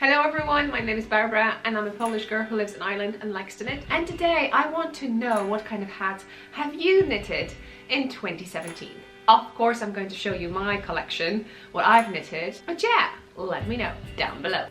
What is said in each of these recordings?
Hello everyone, my name is Barbara and I'm a Polish girl who lives in Ireland and likes to knit. And today I want to know what kind of hats have you knitted in 2017. Of course I'm going to show you my collection, what I've knitted, but yeah, let me know down below.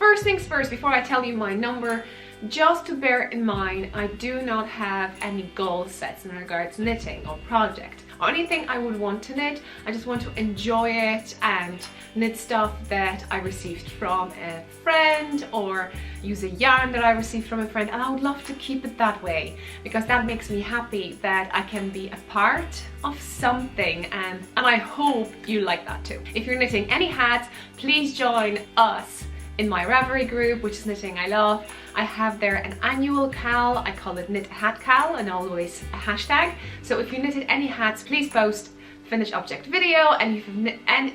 First things first, before I tell you my number, just to bear in mind, I do not have any goal sets in regards to knitting or project or anything I would want to knit. I just want to enjoy it and knit stuff that I received from a friend or use a yarn that I received from a friend, and I would love to keep it that way because that makes me happy that I can be a part of something, and I hope you like that too. If you're knitting any hats, please join us in my Ravelry group, which is Knitting ILove. I have there an annual cal, I call it Knit a Hat Cal, and always a hashtag. So if you knitted any hats, please post finished object video, and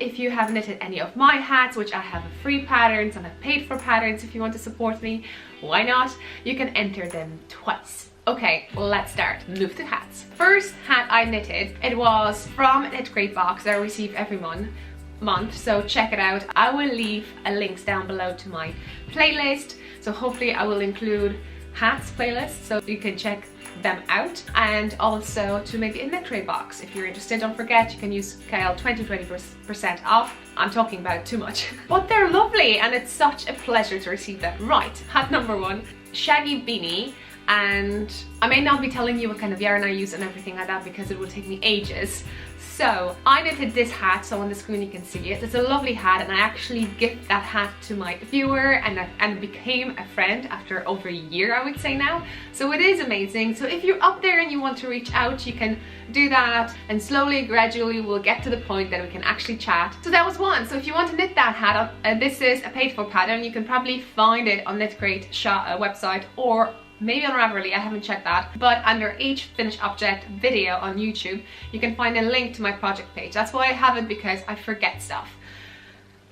if you have knitted any of my hats, which I have free patterns and I've paid for patterns, if you want to support me, why not? You can enter them twice. Okay, let's start. Move to hats. First hat I knitted, it was from a Knit Crate box that I receive every month, so check it out. I will leave a links down below to my playlist, so hopefully I will include hats playlist so you can check them out, and also to maybe a Knit Crate box. If you're interested, don't forget you can use Kale 20% off. I'm talking about too much but they're lovely and it's such a pleasure to receive them. Right, hat number one, Shaggy Beanie. And I may not be telling you what kind of yarn I use and everything like that because it will take me ages. So I knitted this hat, so on the screen you can see it. It's a lovely hat, and I actually gift that hat to my viewer and became a friend after over a year, I would say now. So it is amazing. So if you're up there and you want to reach out, you can do that, and slowly, gradually we'll get to the point that we can actually chat. So that was one. So if you want to knit that hat, this is a paid for pattern. You can probably find it on Knit Crate website, or maybe on Ravelry, I haven't checked that, but under each finished object video on YouTube you can find a link to my project page. That's why I have it, because I forget stuff.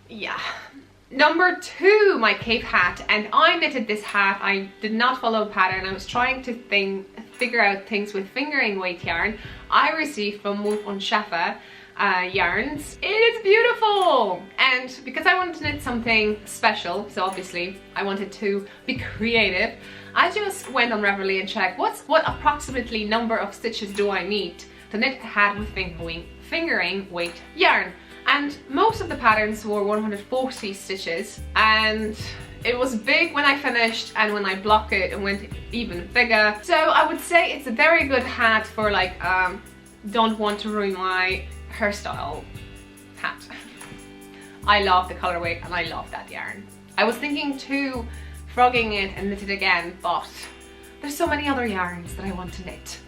Yeah. Number two, my cape hat, and I knitted this hat. I did not follow a pattern. I was trying to figure out things with fingering weight yarn I received from Wolf on Schaffer yarns. It is beautiful, and because I wanted to knit something special, so obviously I wanted to be creative, I just went on Ravelry and checked what approximately number of stitches do I need to knit a hat with fingering weight yarn, and most of the patterns were 140 stitches, and it was big when I finished, and when I blocked it went even bigger. So I would say it's a very good hat for like don't want to ruin my hairstyle hat. I love the colorway and I love that yarn. I was thinking too frogging it and knit it again, but there's so many other yarns that I want to knit.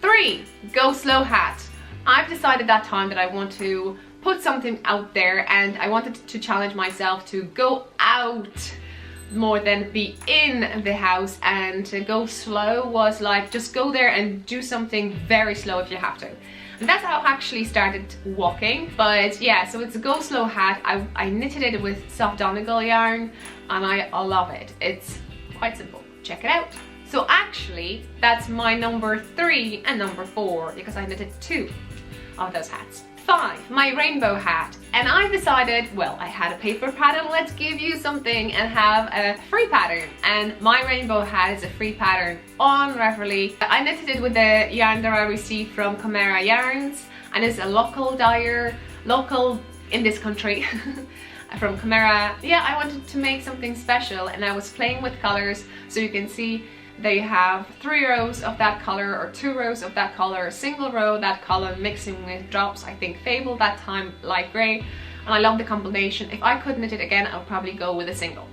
3. Go Slow hat. I've decided that time that I want to put something out there, and I wanted to challenge myself to go out more than be in the house, and to go slow was like just go there and do something very slow if you have to. And that's how I actually started walking. But yeah, so it's a Go Slow hat. I knitted it with soft Donegal yarn, and I love it. It's quite simple. Check it out. So actually, that's my number 3 and number 4, because I knitted 2 of those hats. 5, my rainbow hat, and I decided, well, I had a paper pattern, let's give you something and have a free pattern, and my rainbow hat is a free pattern on Ravelry. I knitted it with the yarn that I received from Camera Yarns, and it's a local dyer, local in this country, from Camera. Yeah, I wanted to make something special, and I was playing with colors, so you can see they have 3 rows of that color, or 2 rows of that color, a single row that color, mixing with drops, I think Fable that time, light grey, and I love the combination. If I could knit it again, I would probably go with a single.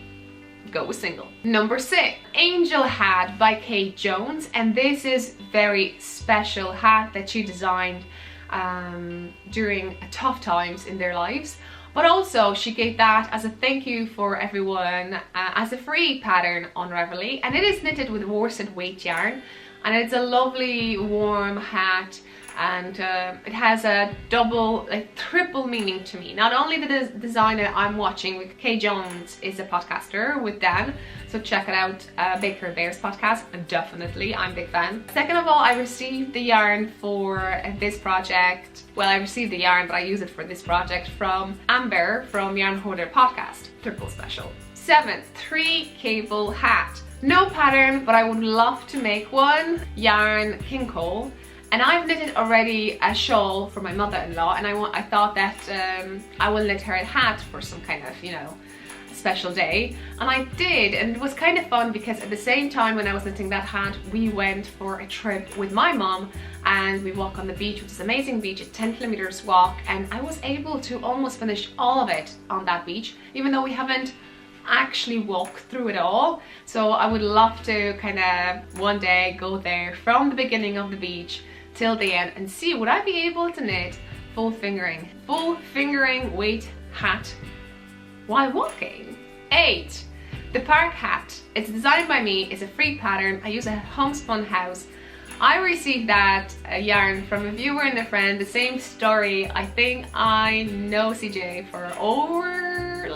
Go with single. Number 6, Angel Hat by Kate Jones, and this is very special hat that she designed during tough times in their lives. But also she gave that as a thank you for everyone as a free pattern on Ravelry, and it is knitted with worsted weight yarn, and it's a lovely warm hat and it has a double, like triple meaning to me. Not only the designer I'm watching with Kay Jones is a podcaster with Dan, so check it out, Baker Bears podcast, definitely, I'm a big fan. Second of all, I received the yarn for this project. Well, I received the yarn, but I use it for this project from Amber from Yarn Hoarder podcast, triple special. 7, 3 cable hat. No pattern, but I would love to make one. Yarn King Cole. And I've knitted already a shawl for my mother-in-law, and I thought that I will knit her a hat for some kind of, you know, special day. And I did, and it was kind of fun because at the same time when I was knitting that hat, we went for a trip with my mom and we walked on the beach, which is an amazing beach, a 10 kilometers walk, and I was able to almost finish all of it on that beach, even though we haven't actually walk through it all. So I would love to kind of one day go there from the beginning of the beach till the end and see would I be able to knit full fingering weight hat while walking. 8, the park hat. It's designed by me, it's a free pattern. I use a homespun house. I received that yarn from a viewer and a friend, the same story. I think I know CJ for over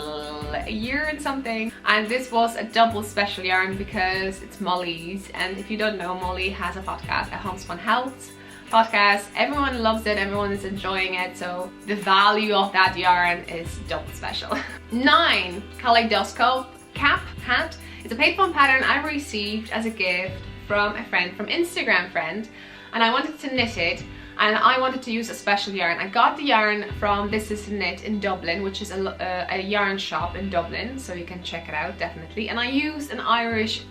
a year and something, and this was a double special yarn because it's Molly's, and if you don't know, Molly has a podcast, a Homespun House podcast. Everyone loves it, everyone is enjoying it, so the value of that yarn is double special. 9, Kaleidoscope Hat. It's a paid fun pattern I received as a gift from a friend, from Instagram friend, and I wanted to knit it, and I wanted to use a special yarn. I got the yarn from This Is Knit in Dublin, which is a yarn shop in Dublin, so you can check it out definitely. And I used an Irish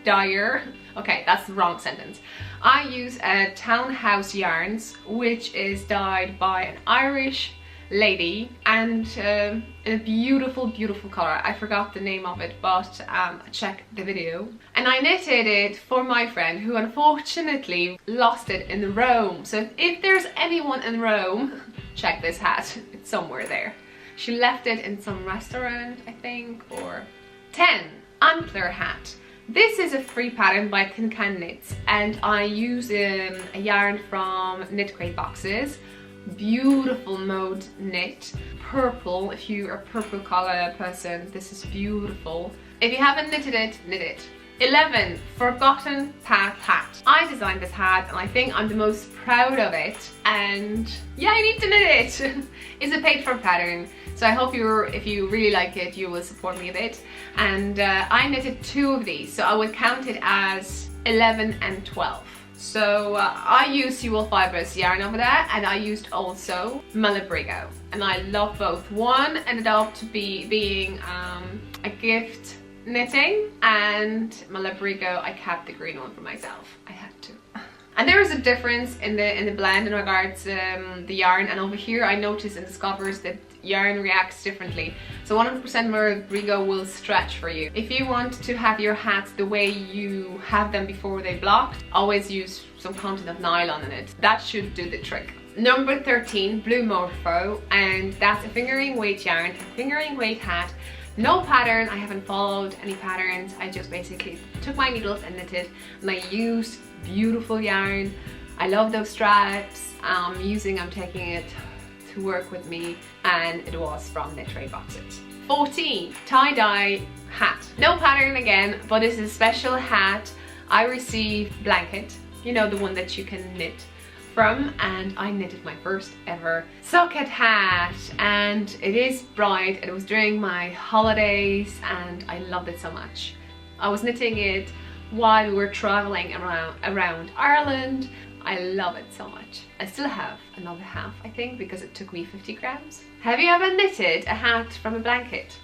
dyer. Okay, that's the wrong sentence. I use a Townhouse Yarns, which is dyed by an Irish lady, and in a beautiful color. I forgot the name of it, but check the video. And I knitted it for my friend who unfortunately lost it in Rome. So if there's anyone in Rome, check this hat, it's somewhere there. She left it in some restaurant, I think. Or 10, Antler Hat. This is a free pattern by Can Knits, and I use a yarn from Knit Crate boxes. Beautiful mode knit, purple. If you're a purple color person, this is beautiful. If you haven't knitted it, knit it. 11, Forgotten Path Hat. I designed this hat and I think I'm the most proud of it, and yeah, I need to knit it. It's a paid for pattern, so I hope if you really like it, you will support me a bit. And I knitted 2 of these, so I would count it as 11 and 12. So I used Sewell Fibers yarn over there, and I used also Malabrigo, and I love both. One ended up to being a gift knitting, and Malabrigo I kept the green one for myself. I had to. And there is a difference in the blend in regards to the yarn, and over here I noticed and discovered that yarn reacts differently. So 100% Malabrigo will stretch for you. If you want to have your hats the way you have them before they blocked, always use some content of nylon in it. That should do the trick. Number 13, Blue Morpho, and that's a fingering weight yarn, a fingering weight hat. No pattern, I haven't followed any patterns. I just basically took my needles and knitted, and I used beautiful yarn. I love those straps. I'm taking it to work with me, and it was from Knit Crate boxes. 14, tie-dye hat. No pattern again, but it's a special hat. I received blanket, you know, the one that you can knit from, and I knitted my first ever socket hat, and it is bright. It was during my holidays and I loved it so much. I was knitting it while we were traveling around Ireland. I love it so much. I still have another half, I think, because it took me 50 grams. Have you ever knitted a hat from a blanket?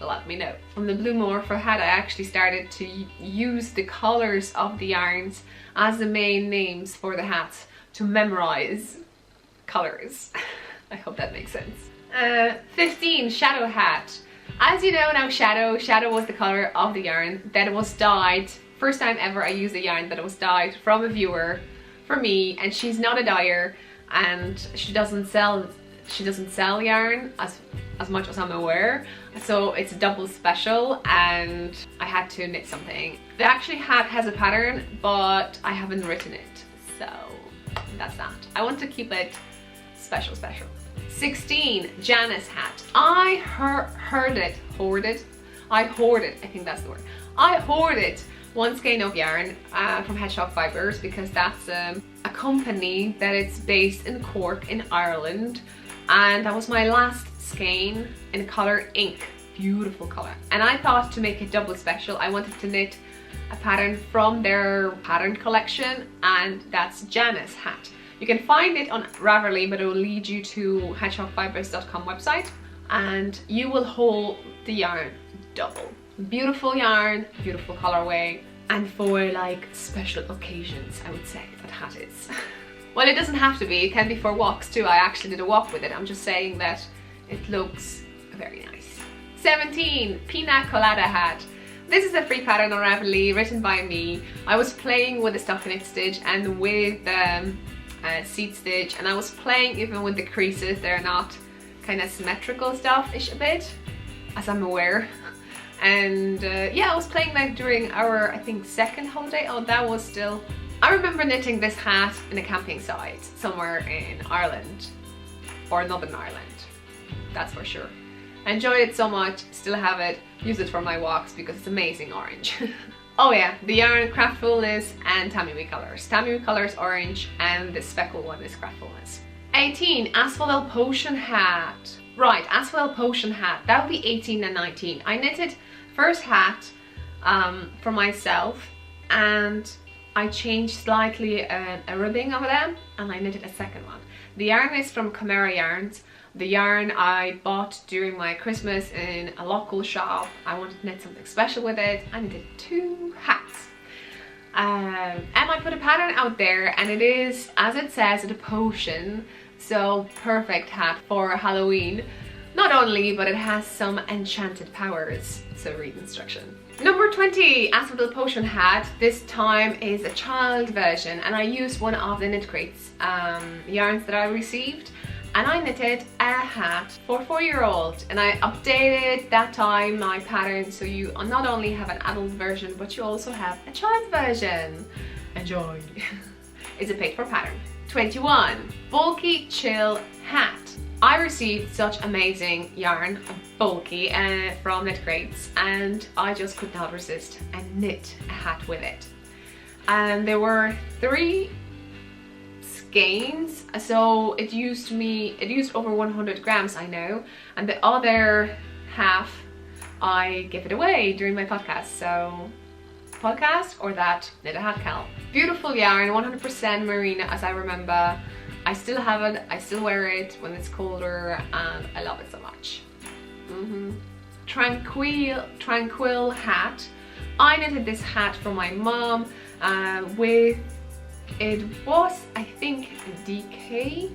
Let me know. On the Blue Morpho hat, I actually started to use the colors of the yarns as the main names for the hats to memorize colors. I hope that makes sense. 15, Shadow Hat. As you know now, Shadow was the color of the yarn that was dyed. First time ever I used a yarn that was dyed from a viewer for me, and she's not a dyer, and she doesn't sell yarn as much as I'm aware, so it's a double special, and I had to knit something. The actually hat has a pattern, but I haven't written it, so that's that. I want to keep it special, special. 16, Janis Hat. I hoarded, I think that's the word. I hoarded one skein of yarn from Hedgehog Fibres, because that's a company that is based in Cork in Ireland, and that was my last skein in the colour Ink. Beautiful colour. And I thought, to make it double special, I wanted to knit a pattern from their pattern collection, and that's Janis Hat. You can find it on Ravelry, but it will lead you to hedgehogfibres.com website, and you will hold the yarn double. Beautiful yarn, beautiful colorway, and for like special occasions, I would say that hat is. Well, it doesn't have to be, it can be for walks too. I actually did a walk with it. I'm just saying that it looks very nice. 17, Pacolada Hat. This is a free pattern on Ravelry, written by me. I was playing with the stockinette stitch and with seed stitch, and I was playing even with the creases. They're not kind of symmetrical stuff-ish a bit, as I'm aware. And yeah, I was playing that during our, I think, second holiday. Oh, that was still... I remember knitting this hat in a camping site somewhere in Ireland, or Northern Ireland, that's for sure. I enjoyed it so much, still have it, use it for my walks because it's amazing orange. Oh yeah, the yarn Craftfulness and Tammy colors. Tammy colors orange, and the speckled one is Craftfulness. 18, Asphodel Potion Hat. Right, Asphodel Potion Hat, that would be 18 and 19. I knitted first hat for myself, and I changed slightly a ribbing of them, and I knitted a second one. The yarn is from Chimera Yarns. The yarn I bought during my Christmas in a local shop. I wanted to knit something special with it. I knitted 2 hats. And I put a pattern out there, and it is, as it says, a potion. So perfect hat for Halloween. Not only, but it has some enchanted powers. So read instruction. Number 20, Asphodel Potion Hat. This time is a child version, and I used one of the Knit Crates yarns that I received, and I knitted a hat for 4-year-old, and I updated that time my pattern so you not only have an adult version, but you also have a child version. Enjoy. It's a paid for pattern. 21, Bulky Chill Hat. I received such amazing yarn, bulky, from Knit Crates, and I just could not resist and knit a hat with it. And there were 3 skeins, so it used over 100 grams, I know, and the other half I give it away during my podcast. So podcast or that Knit a Hat Cal. Beautiful yarn, 100% merino, as I remember. I still have it, I still wear it when it's colder, and I love it so much. Tranquil Hat. I knitted this hat for my mom with, it was, I think, DK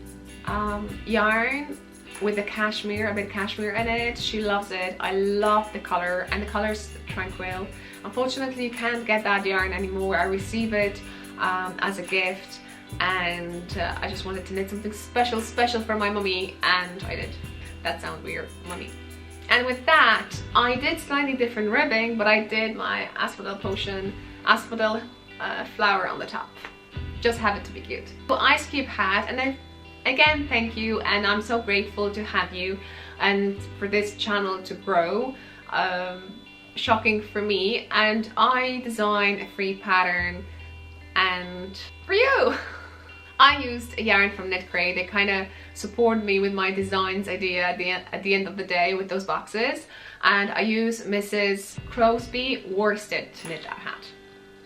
yarn with a cashmere, a bit of cashmere in it. She loves it. I love the color, and the color's Tranquil. Unfortunately, you can't get that yarn anymore. I receive it as a gift, and I just wanted to knit something special for my mummy, and I did. That sounds weird, mummy. And with that, I did slightly different ribbing, but I did my asphodel flower on the top. Just have it to be cute. So Ice Cube Hat, and then again, thank you, and I'm so grateful to have you and for this channel to grow. Shocking for me, and I designed a free pattern and for you. I used a yarn from Knit Crate. They kind of supported me with my designs idea at the end of the day with those boxes, and I used Mrs. Crosby worsted to knit that hat.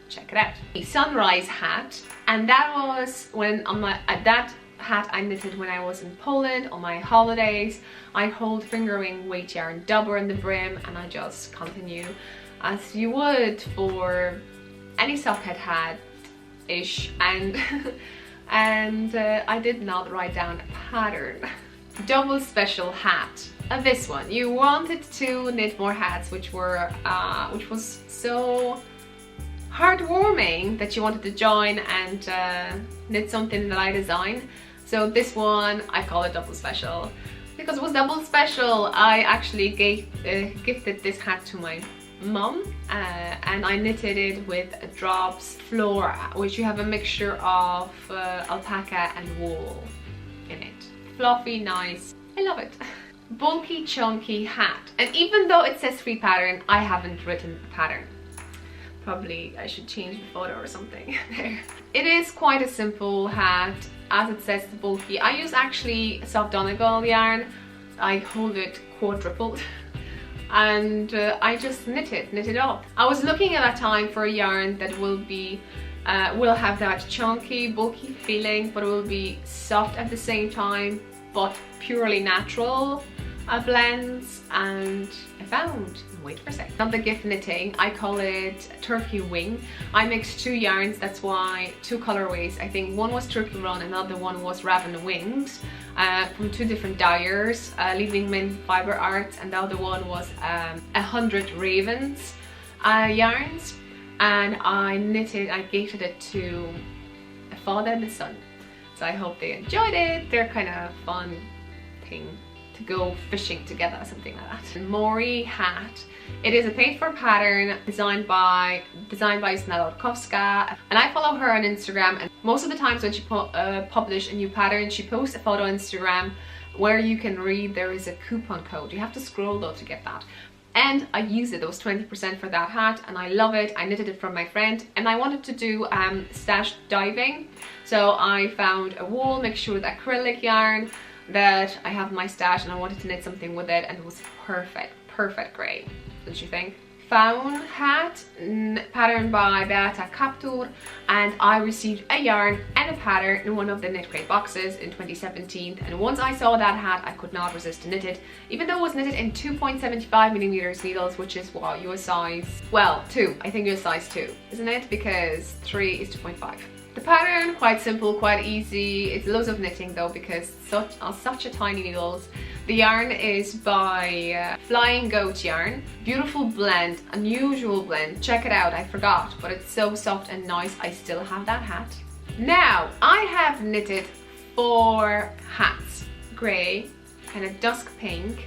Check it out. The Sunrise Hat, and that was when on my that hat I knitted when I was in Poland on my holidays. I hold fingering weight yarn double in the brim, and I just continue as you would for any sock hat ish, and I did not write down a pattern. Double special hat. This one, you wanted to knit more hats, which was so heartwarming that you wanted to join and knit something that I designed. So this one, I call it double special because it was double special. I actually gifted this hat to my mum, and I knitted it with Drops Flora, which you have a mixture of alpaca and wool in it. Fluffy, nice, I love it. Bulky Chunky Hat, and even though it says free pattern, I haven't written the pattern. Probably I should change the photo or something there. It is quite a simple hat, as it says, it's bulky. I use actually soft Donegal yarn. I hold it quadrupled and I just knit it up. I was looking at that time for a yarn that will have that chunky, bulky feeling, but it will be soft at the same time, but purely natural blends, and I found, wait for a second, on the gift knitting, I call it Turkey Wing. I mixed two yarns, that's why two colorways. I think one was Turkey Run, another one was Raven Wings, from two different dyers, Leaving Mint Fiber Arts, and the other one was 100 Ravens yarns, and I gifted it to a father and a son. So I hope they enjoyed it. They're kind of fun thing to go fishing together, something like that. Morpho Hat. It is a paid-for pattern designed by Snella Rutkowska, and I follow her on Instagram, and most of the times when she publishes a new pattern, she posts a photo on Instagram where you can read there is a coupon code. You have to scroll though to get that. And I use it. There was 20% for that hat, and I love it. I knitted it from my friend, and I wanted to do stash diving, so I found a wool mixture with acrylic yarn that I have in my stash, and I wanted to knit something with it, and it was perfect grey, don't you think? Faun Hat, patterned by Beata Kaptur, and I received a yarn and a pattern in one of the Knit Crate boxes in 2017, and once I saw that hat I could not resist to knit it, even though it was knitted in 2.75mm needles, which is what, your size, well, 2, I think you're size 2, isn't it? Because 3 is 2.5. The pattern, quite simple, quite easy. It's loads of knitting though, because such a tiny needles. The yarn is by Flying Goat yarn. Beautiful blend, unusual blend. Check it out, I forgot, but it's so soft and nice. I still have that hat. Now, I have knitted 4 hats. Grey, kind of dusk pink,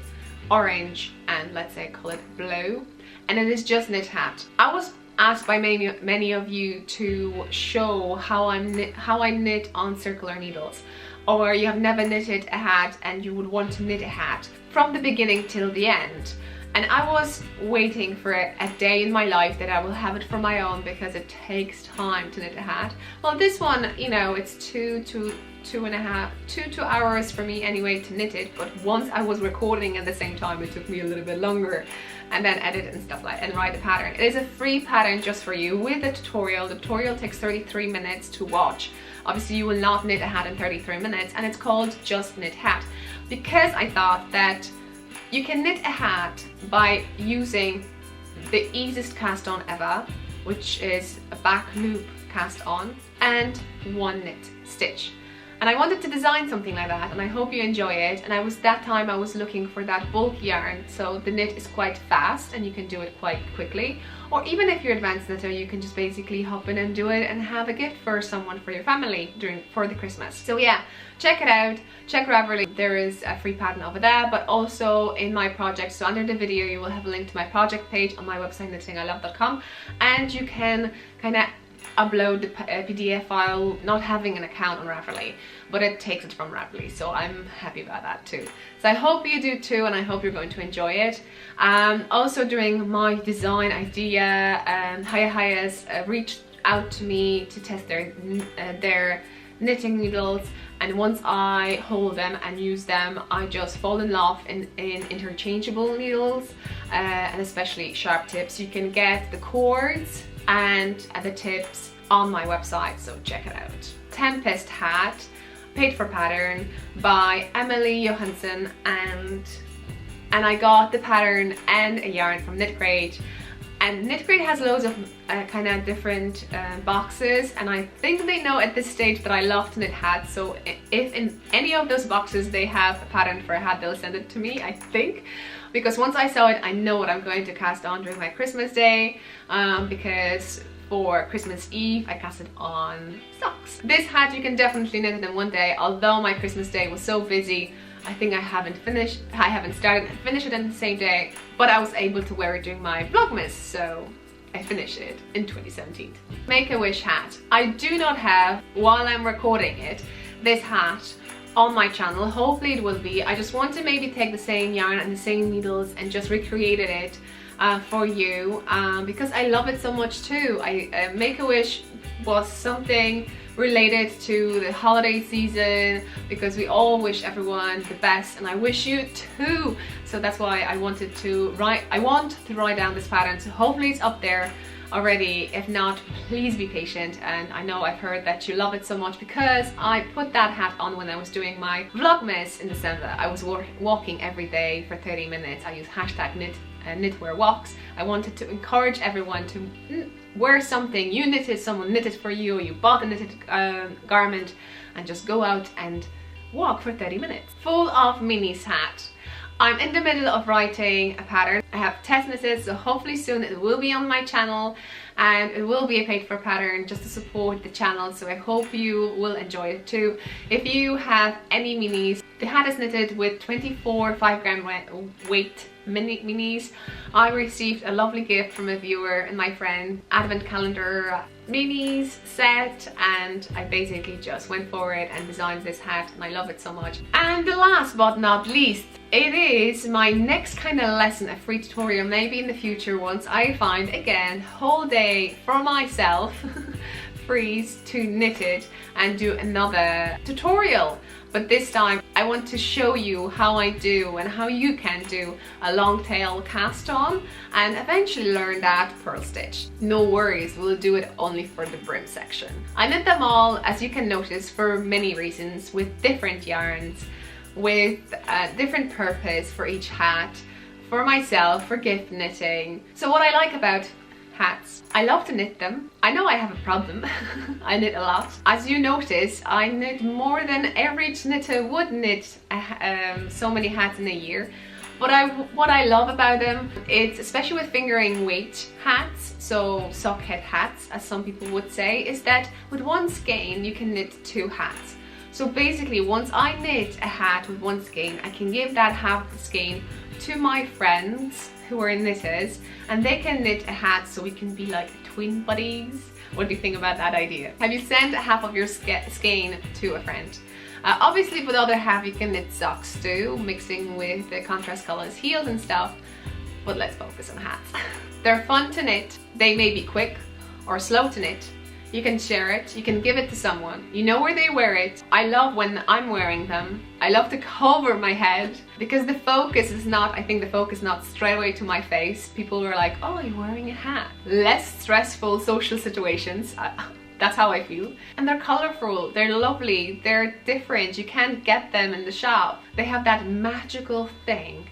orange, and let's say call it blue. And it is just knit hat. I was asked by many of you to show how I knit on circular needles, or you have never knitted a hat and you would want to knit a hat from the beginning till the end. And I was waiting for a day in my life that I will have it for my own, because it takes time to knit a hat. Well, this one, you know, it's 2 hours for me anyway to knit it, but once I was recording at the same time, it took me a little bit longer, and then edit and stuff like, and write the pattern. It is a free pattern just for you with a tutorial. The tutorial takes 33 minutes to watch. Obviously you will not knit a hat in 33 minutes, and it's called Just Knit Hat, because I thought that you can knit a hat by using the easiest cast on ever, which is a back loop cast on and one knit stitch. And I wanted to design something like that, and I hope you enjoy it. And I was looking for that bulk yarn, so the knit is quite fast and you can do it quite quickly. Or even if you're an advanced knitter, you can just basically hop in and do it and have a gift for someone, for your family for the Christmas. So yeah, check it out, check Ravelry. There is a free pattern over there, but also in my project. So under the video you will have a link to my project page on my website knittingilove.com, and you can kind of upload the PDF file, not having an account on Ravelry, but it takes it from Ravelry, so I'm happy about that too. So I hope you do too, and I hope you're going to enjoy it. Also, during my design idea, Hayas reached out to me to test their knitting needles, and once I hold them and use them, I just fall in love in interchangeable needles, and especially sharp tips. You can get the cords and the tips on my website, so check it out. Tempest Hat, paid for pattern by Emily Johansson, and I got the pattern and a yarn from Knit Crate. And Knit Crate has loads of kind of different boxes, and I think they know at this stage that I love to knit hats, so if in any of those boxes they have a pattern for a hat, they'll send it to me, I think. Because once I saw it, I know what I'm going to cast on during my Christmas day, because for Christmas Eve I cast it on socks. This hat you can definitely knit it in one day, although my Christmas day was so busy I think I haven't started and finished it in the same day, but I was able to wear it during my Vlogmas, so I finished it in 2017. Make-A-Wish hat. I do not have, while I'm recording it, this hat on my channel. Hopefully it will be. I just want to maybe take the same yarn and the same needles and just recreated it for you because I love it so much too. Make-A-Wish was something related to the holiday season because we all wish everyone the best, and I wish you too. So that's why I want to write down this pattern. So hopefully it's up there already. If not, please be patient. And I know I've heard that you love it so much because I put that hat on when I was doing my Vlogmas in December. I was walking every day for 30 minutes. I use hashtag knitwear walks. I wanted to encourage everyone to wear something. You knitted, someone knitted for you, or you bought a knitted garment, and just go out and walk for 30 minutes. Full of Janis hat. I'm in the middle of writing a pattern. I have test knitted, so hopefully soon it will be on my channel, and it will be a paid for pattern just to support the channel, so I hope you will enjoy it too. If you have any minis, the hat is knitted with 24 5-gram weight minis. I received a lovely gift from a viewer and my friend, advent calendar minis set, and I basically just went for it and designed this hat, and I love it so much. And the last but not least, it is my next kind of lesson, a free tutorial maybe in the future once I find again whole day for myself freeze to knit it and do another tutorial. But this time I want to show you how I do and how you can do a long tail cast on and eventually learn that purl stitch. No worries, we'll do it only for the brim section. I knit them all, as you can notice, for many reasons, with different yarns, with a different purpose for each hat, for myself, for gift knitting. So what I like about hats, I love to knit them. I know I have a problem. I knit a lot. As you notice, I knit more than average knitter would knit so many hats in a year. But what I love about them, it's especially with fingering weight hats, so socket hats as some people would say, is that with one skein you can knit 2 hats. So basically once I knit a hat with one skein, I can give that half the skein to my friends who are knitters, and they can knit a hat so we can be like twin buddies. What do you think about that idea? Have you sent half of your skein to a friend? Obviously with the other half you can knit socks too, mixing with the contrast colors, heels and stuff, but let's focus on hats. They're fun to knit, they may be quick or slow to knit. You can share it, you can give it to someone, you know where they wear it. I love when I'm wearing them. I love to cover my head because the focus is not, I think the focus is not straight away to my face. People were like, oh, you're wearing a hat. Less stressful social situations. That's how I feel. And they're colorful, they're lovely, they're different. You can't get them in the shop. They have that magical thing,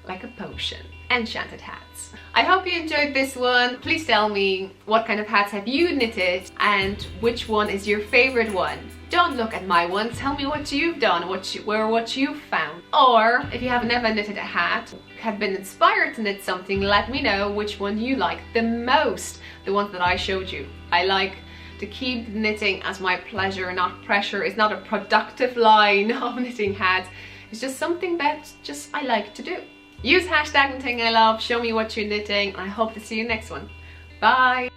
like a potion. Enchanted hats. I hope you enjoyed this one. Please tell me what kind of hats have you knitted and which one is your favorite one. Don't look at my one, tell me what you've done, what you've found. Or if you have never knitted a hat, have been inspired to knit something, let me know which one you like the most. The ones that I showed you. I like to keep knitting as my pleasure, not pressure. It's not a productive line of knitting hats. It's just something that I like to do. Use hashtag knitting I love, show me what you're knitting, and I hope to see you next one. Bye!